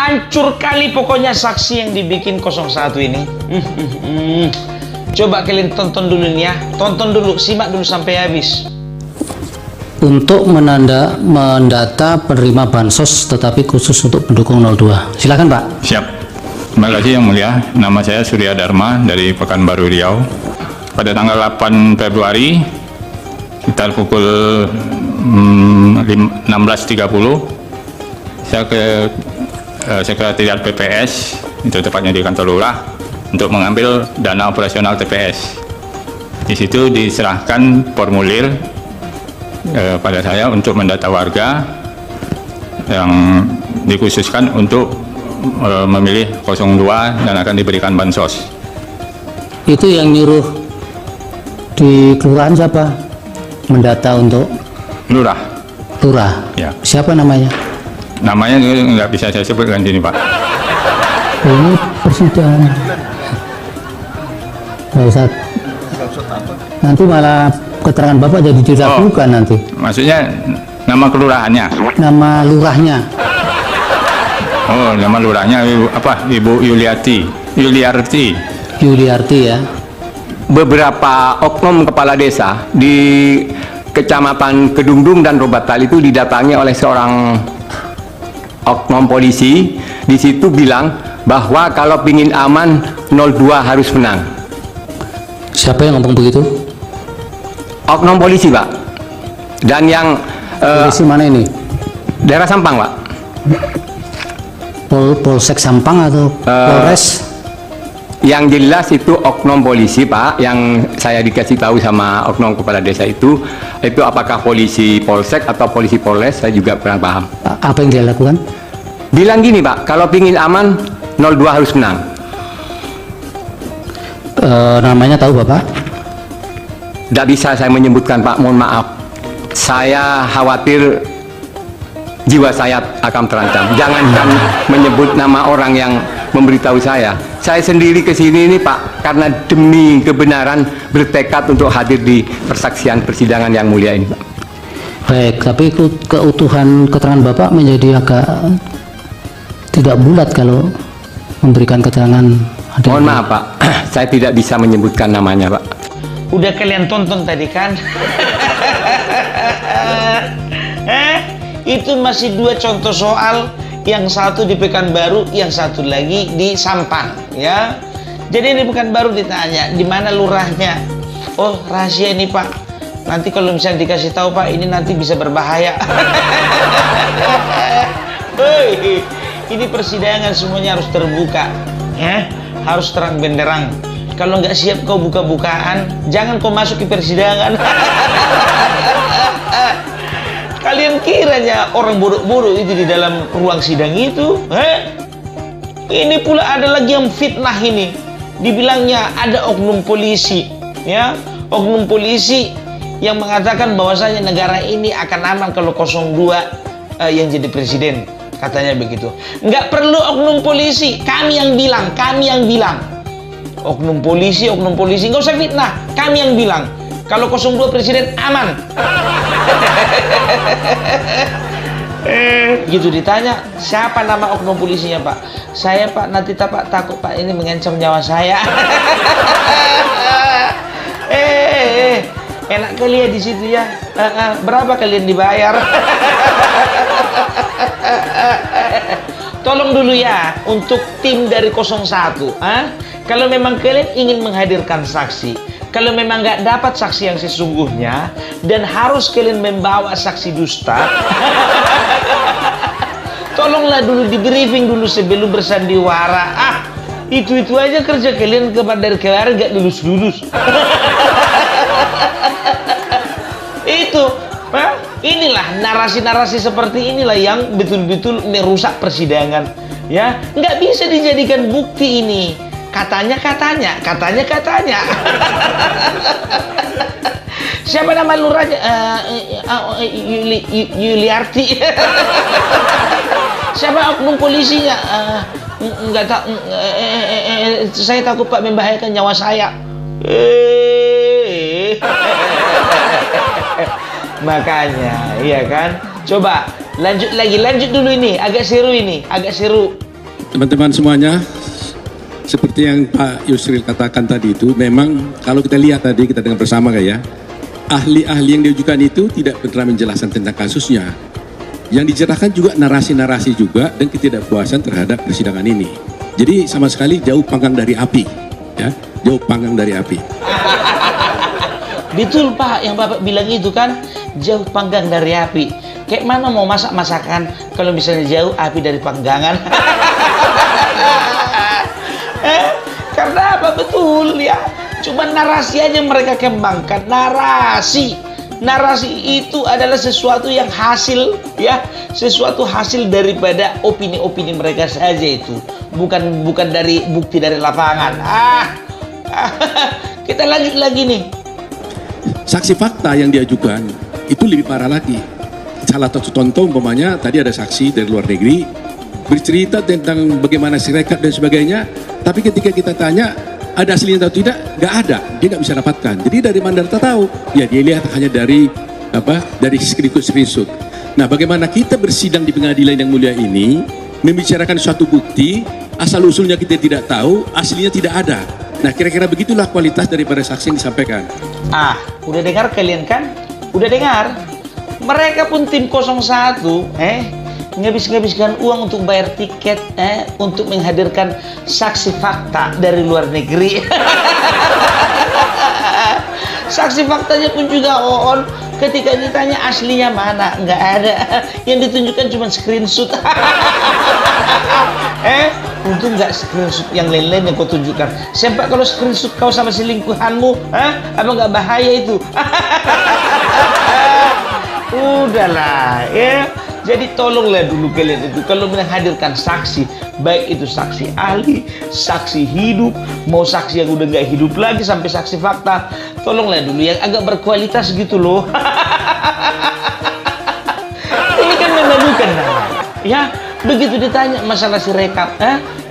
Hancur kali pokoknya saksi yang dibikin 01 ini. Coba kalian tonton dulu nih ya. Tonton dulu, simak dulu sampai habis. Untuk mendata penerima bansos tetapi khusus untuk pendukung 02. Silakan Pak. Siap. Terima kasih Yang Mulia. Nama saya Surya Dharma dari Pekanbaru Riau. Pada tanggal 8 Februari sekitar pukul 16.30 saya ke sekretariat PPS, itu tepatnya di kantor lurah, untuk mengambil dana operasional TPS. Di situ diserahkan formulir pada saya untuk mendata warga yang dikhususkan untuk memilih 02 dan akan diberikan bansos. Itu yang nyuruh di kelurahan siapa? Mendata untuk Lurah. lurah. Ya. Siapa namanya? Namanya nggak bisa saya sebutkan di sini, Pak. Oh, ini persidangan. Nggak usah. Nanti malah keterangan Bapak jadi diragukan nanti. Maksudnya nama kelurahannya. Nama lurahnya. Oh, nama lurahnya apa? Ibu Yuliarti. Yuliarti ya. Beberapa oknum kepala desa di Kecamatan Kedungdung dan Robatal itu didatangi oleh seorang oknum polisi. Di situ bilang bahwa kalau pingin aman 02 harus menang. Siapa yang ngomong begitu? Oknum polisi, Pak. Dan yang Polisi mana ini? daerah Sampang, Pak. Polsek Sampang atau Polres? Yang jelas itu oknum polisi, Pak, yang saya dikasih tahu sama oknum kepala desa itu apakah polisi polsek atau polisi polres, saya juga kurang paham. Apa yang dia lakukan? Bilang gini, Pak, kalau pingin aman 02 harus menang. Namanya tahu Bapak? Tidak bisa saya menyebutkan, Pak, mohon maaf. Saya khawatir jiwa saya akan terancam. Jangankan menyebut nama orang yang memberitahu saya. Saya sendiri ke sini ini, Pak, karena demi kebenaran bertekad untuk hadir di persaksian persidangan yang mulia ini, Pak. Baik, tapi keutuhan keterangan Bapak menjadi agak tidak bulat kalau memberikan keterangan. Mohon maaf, Pak, saya tidak bisa menyebutkan namanya, Pak. Udah kalian tonton tadi kan? Itu masih dua contoh soal, yang satu di Pekanbaru, yang satu lagi di Sampang, ya. Jadi di Pekanbaru ditanya, di mana lurahnya? Oh, rahasia ini, Pak. Nanti kalau misalnya dikasih tahu, Pak, ini nanti bisa berbahaya. Hei, ini persidangan semuanya harus terbuka, ya. Harus terang benderang. Kalau nggak siap kau buka-bukaan, jangan kau masuk ke persidangan. Kalian kiranya orang bodoh-bodoh itu di dalam ruang sidang itu? Ini pula ada lagi yang fitnah ini. Dibilangnya ada oknum polisi, ya, oknum polisi yang mengatakan bahwasanya negara ini akan aman kalau 02 yang jadi presiden, katanya begitu. Nggak perlu oknum polisi, kami yang bilang, oknum polisi, nggak usah fitnah, kami yang bilang kalau 02 presiden aman. Gitu ditanya, siapa nama oknum polisinya, Pak? Saya, Pak, nanti Pak takut, Pak, ini mengancam nyawa saya. Enak kali ya di situ ya. Berapa kalian dibayar? Tolong dulu ya untuk tim dari 01. Kalau memang kalian ingin menghadirkan saksi, kalau memang nggak dapat saksi yang sesungguhnya dan harus kalian membawa saksi dusta, tolonglah dulu di briefing dulu sebelum bersandiwara. Itu aja kerja kalian dari keluarga nggak lulus. Inilah narasi-narasi seperti inilah yang betul-betul merusak persidangan, ya. Nggak bisa dijadikan bukti ini. Katanya. Siapa nama lurahnya? Yuliarti. Siapa oknum polisinya? Nggak tahu. Saya takut, Pak, membahayakan nyawa saya. Makanya, iya kan? Coba lanjut dulu ini, agak seru ini, teman-teman semuanya, seperti yang Pak Yusril katakan tadi itu, memang kalau kita lihat tadi, kita dengar bersama ya, ahli-ahli yang diajukan itu tidak pernah menjelaskan tentang kasusnya. Yang dicerahkan juga narasi-narasi juga dan ketidakpuasan terhadap persidangan ini. Jadi sama sekali jauh panggang dari api, ya, jauh panggang dari api. Betul Pak, yang Bapak bilang itu kan jauh panggang dari api. Kayak mana mau masak masakan kalau misalnya jauh api dari panggangan? Karena apa? Betul ya. Cuma narasi aja mereka kembangkan. Narasi itu adalah sesuatu yang hasil ya, sesuatu hasil daripada opini-opini mereka saja itu. Bukan dari bukti dari lapangan. Kita lanjut lagi nih. Saksi fakta yang diajukan itu lebih parah lagi. Salah satu contoh umpamanya tadi ada saksi dari luar negeri bercerita tentang bagaimana sirekap dan sebagainya, tapi ketika kita tanya ada aslinya atau tidak, nggak ada, dia nggak bisa dapatkan. Jadi dari mana kita tahu? Ya dia lihat hanya dari dari screenshot. Nah, bagaimana kita bersidang di pengadilan yang mulia ini membicarakan suatu bukti asal usulnya kita tidak tahu, aslinya tidak ada. Nah, kira-kira begitulah kualitas daripada saksi yang disampaikan. Udah dengar kalian kan? Udah dengar? Mereka pun tim 01 ngabis-ngabiskan uang untuk bayar tiket untuk menghadirkan saksi fakta dari luar negeri. Saksi faktanya pun juga on. Ketika ditanya aslinya mana, nggak ada. Yang ditunjukkan cuma screenshot. Untung nggak screenshot yang lain-lain yang kau tunjukkan. Sampai kalau screenshot kau sama selingkuhanmu, apa nggak bahaya itu? Udahlah ya. Jadi tolonglah dulu kalian itu kalau menghadirkan saksi, baik itu saksi ahli, saksi hidup, mau saksi yang udah nggak hidup lagi sampai saksi fakta, tolonglah dulu yang agak berkualitas gitu loh. Ini kan memalukan namanya. Ya, begitu ditanya masalah sirekap,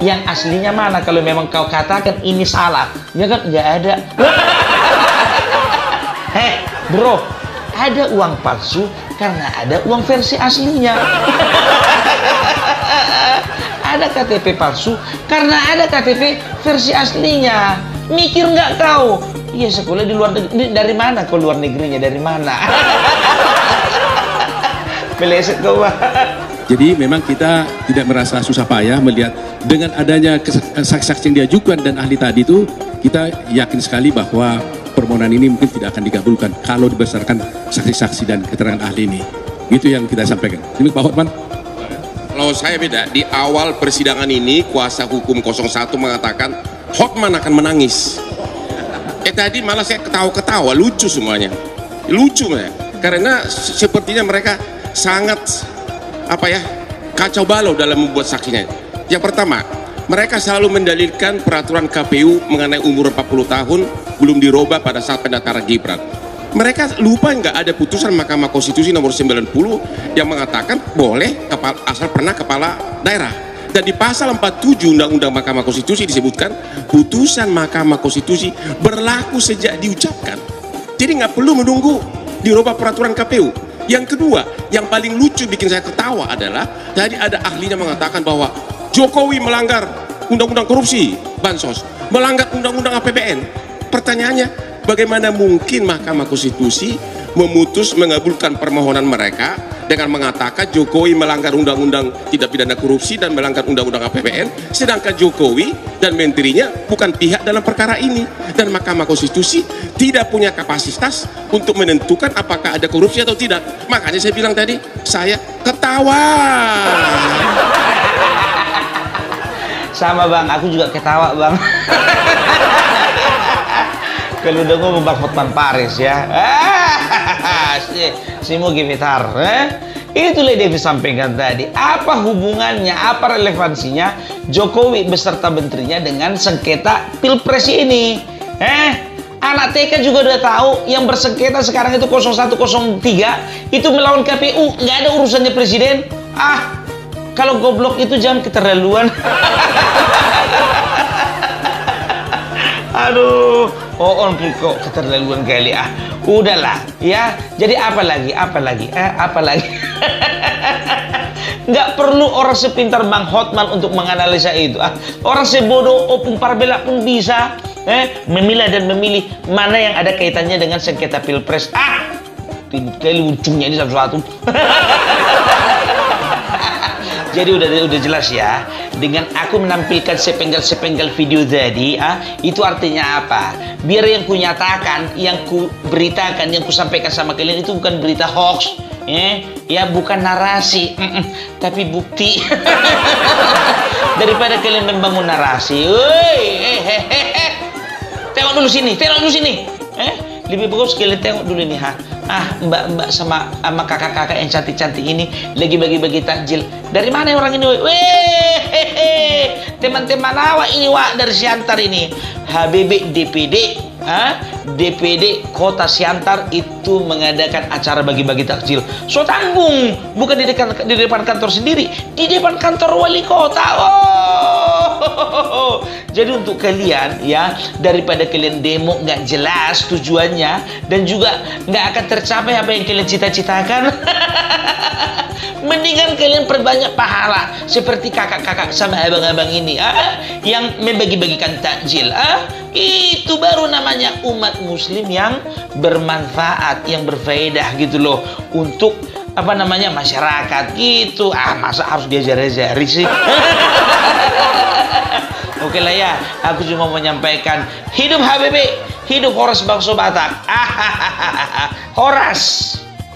yang aslinya mana kalau memang kau katakan ini salah, ya kan nggak ada. Bro, ada uang palsu karena ada uang versi aslinya. Ada KTP palsu karena ada KTP versi aslinya. Mikir nggak kau? Iya, sekolah di luar negeri. Dari mana kau luar negerinya? Dari mana? Meleset kau. Jadi memang kita tidak merasa susah payah melihat dengan adanya saksi-saksi yang diajukan dan ahli tadi itu, kita yakin sekali bahwa permohonan ini mungkin tidak akan dikabulkan kalau dibesarkan saksi-saksi dan keterangan ahli ini. Itu yang kita sampaikan. Ini Pak Hotman. Kalau saya beda, di awal persidangan ini kuasa hukum 01 mengatakan Hotman akan menangis. Tadi malah saya ketawa-ketawa, lucu semuanya. Lucu ya. Karena sepertinya mereka sangat kacau balau dalam membuat saksinya. Yang pertama, mereka selalu mendalilkan peraturan KPU mengenai umur 40 tahun belum dirubah pada saat pendaftaran Gibran. Mereka lupa nggak ada putusan Mahkamah Konstitusi nomor 90 yang mengatakan boleh asal pernah kepala daerah. Dan di pasal 47 Undang-Undang Mahkamah Konstitusi disebutkan putusan Mahkamah Konstitusi berlaku sejak diucapkan. Jadi nggak perlu menunggu dirubah peraturan KPU. Yang kedua, yang paling lucu bikin saya ketawa adalah tadi ada ahlinya mengatakan bahwa Jokowi melanggar undang-undang korupsi, bansos, melanggar undang-undang APBN. Pertanyaannya, bagaimana mungkin Mahkamah Konstitusi mengabulkan permohonan mereka dengan mengatakan Jokowi melanggar undang-undang tidak pidana korupsi dan melanggar undang-undang APBN, sedangkan Jokowi dan menterinya bukan pihak dalam perkara ini, dan Mahkamah Konstitusi tidak punya kapasitas untuk menentukan apakah ada korupsi atau tidak. Makanya saya bilang tadi, saya ketawa. Sama bang, aku juga ketawa bang. Kalau udah ngomong Bang Hotman Paris ya. Si Mugi Vitar. Itulah dia disampaikan tadi. Apa hubungannya, apa relevansinya Jokowi beserta menterinya dengan sengketa Pilpres ini? Anak TK juga udah tahu yang bersengketa sekarang itu 0103 itu melawan KPU, nggak ada urusannya presiden. Kalau goblok itu jangan keterlaluan. Aduh, kok keterlaluan kali. Udahlah ya. Jadi apa lagi? Nggak perlu orang sepintar Bang Hotman untuk menganalisa itu. Orang sebodoh Opung Parbela pun bisa memilah dan memilih mana yang ada kaitannya dengan sengketa pilpres. Kayak lucunya ini satu-satu. Jadi udah jelas ya. Dengan aku menampilkan sepenggal-sepenggal video tadi, itu artinya apa? Biar yang kunyatakan, yang ku beritakan, yang ku sampaikan sama kalian itu bukan berita hoax, ya bukan narasi, tapi bukti. Daripada kalian membangun narasi, tengok dulu sini, lebih bagus kalian tengok dulu nih, mbak-mbak sama kakak-kakak yang cantik-cantik ini lagi bagi-bagi takjil. Dari mana orang ini? Teman-teman awak ini dari Siantar ini. HBB DPD Kota Siantar itu mengadakan acara bagi-bagi takjil. So tanggung, bukan di depan kantor sendiri, di depan kantor wali kota. Jadi untuk kalian ya, daripada kalian demo nggak jelas tujuannya dan juga nggak akan tercapai apa yang kalian cita-citakan, mendingan kalian perbanyak pahala seperti kakak-kakak sama abang-abang ini yang membagi-bagikan takjil. Itu baru namanya umat muslim yang bermanfaat, yang berfaedah gitu loh untuk masyarakat gitu. Masa harus diajar-ajari sih? Oke lah ya, aku cuma mau menyampaikan hidup HBB, hidup Horas Bakso Batak. Horas.